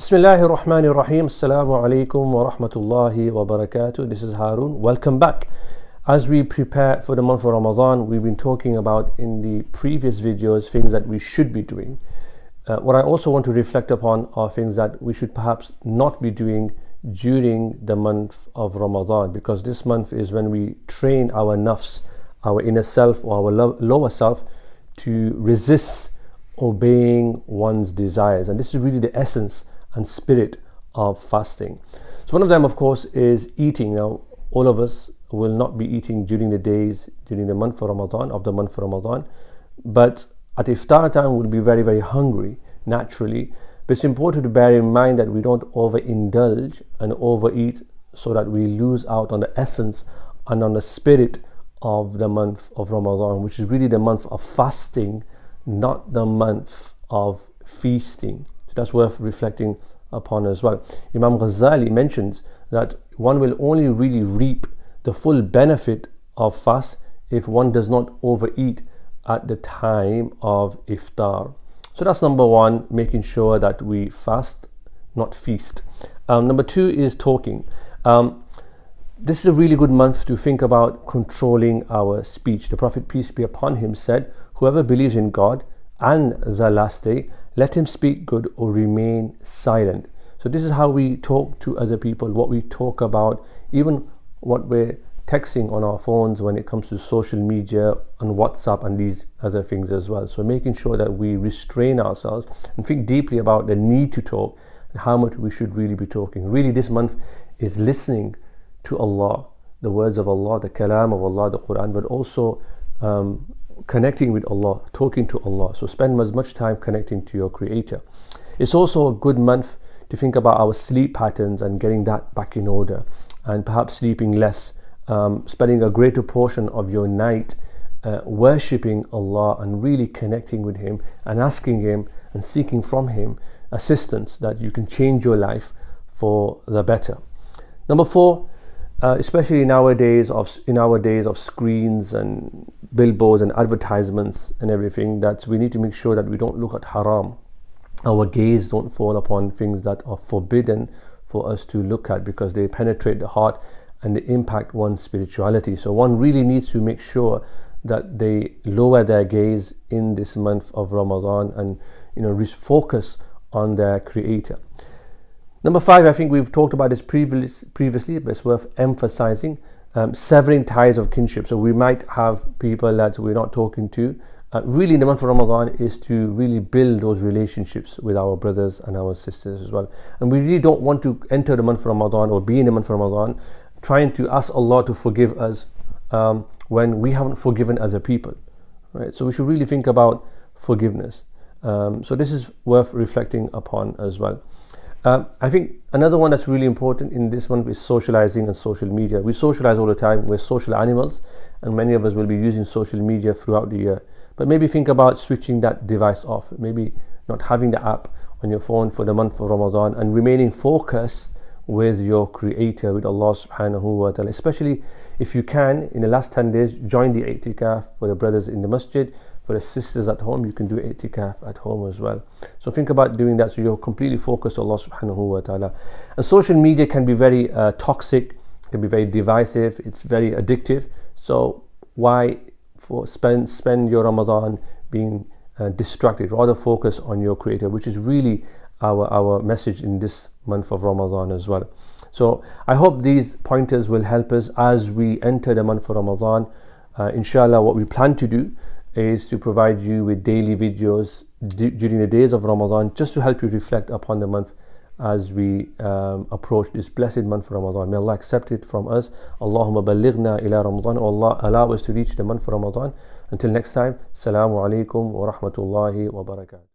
Bismillahir Rahmanir Rahim. Assalamu alaikum wa rahmatullahi wa barakatuh. This is Haroon. Welcome back. As we prepare for the month of Ramadan, we've been talking about in the previous videos things that we should be doing. What I also want to reflect upon are things that we should perhaps not be doing during the month of Ramadan, because this month is when we train our nafs, our inner self or our lower self, to resist obeying one's desires. And this is really the essence and spirit of fasting. So one of them, of course, is eating. Now, all of us will not be eating during the days during the month of Ramadan, but at iftar time we'll be very, very hungry naturally. But it's important to bear in mind that we don't overindulge and overeat so that we lose out on the essence and on the spirit of the month of Ramadan, which is really the month of fasting, not the month of feasting. So that's worth reflecting upon as well. Imam Ghazali mentions that one will only really reap the full benefit of fast if one does not overeat at the time of iftar. So that's number one, making sure that we fast, not feast. Number two is talking. This is a really good month to think about controlling our speech. The Prophet, peace be upon him, said, "Whoever believes in God and the last day, let him speak good or remain silent." So this is how we talk to other people, what we talk about, even what we're texting on our phones when it comes to social media and WhatsApp and these other things as well. So making sure that we restrain ourselves and think deeply about the need to talk and how much we should really be talking. Really, this month is listening to Allah, the words of Allah, the kalam of Allah, the Quran, but also connecting with Allah, talking to Allah. So spend as much time connecting to your Creator. It's also a good month to think about our sleep patterns and getting that back in order, and perhaps sleeping less, spending a greater portion of your night worshipping Allah and really connecting with Him and asking Him and seeking from Him assistance that you can change your life for the better. Number four, especially in our days of screens and billboards and advertisements and everything, that we need to make sure that we don't look at haram. Our gaze don't fall upon things that are forbidden for us to look at, because they penetrate the heart and they impact one's spirituality. So one really needs to make sure that they lower their gaze in this month of Ramadan and focus on their Creator. Number five, I think we've talked about this previously, but it's worth emphasizing, severing ties of kinship. So we might have people that we're not talking to. Really, in the month of Ramadan is to really build those relationships with our brothers and our sisters as well. And we really don't want to enter the month of Ramadan or be in the month of Ramadan trying to ask Allah to forgive us when we haven't forgiven other people, right? So we should really think about forgiveness. So this is worth reflecting upon as well. I think another one that's really important in this one is socializing and social media. We socialize all the time. We're social animals, and many of us will be using social media throughout the year. But maybe think about switching that device off, maybe not having the app on your phone for the month of Ramadan, and remaining focused with your Creator, with Allah subhanahu wa ta'ala. Especially if you can, in the last 10 days, join the i'tikaf for the brothers in the masjid. For the sisters at home, you can do i'tikaf at home as well. So think about doing that so you're completely focused on Allah subhanahu wa ta'ala. And social media can be very toxic, can be very divisive, it's very addictive. So why spend your Ramadan being distracted? Rather focus on your Creator, which is really our message in this month of Ramadan as well. So I hope these pointers will help us as we enter the month of Ramadan. Inshallah, what we plan to do is to provide you with daily videos during the days of Ramadan, just to help you reflect upon the month as we approach this blessed month of Ramadan. May Allah accept it from us. Allahumma ballighna ila Ramadan. Allah allow us to reach the month of Ramadan. Until next time, Assalamu alaikum wa rahmatullahi wa barakatuh.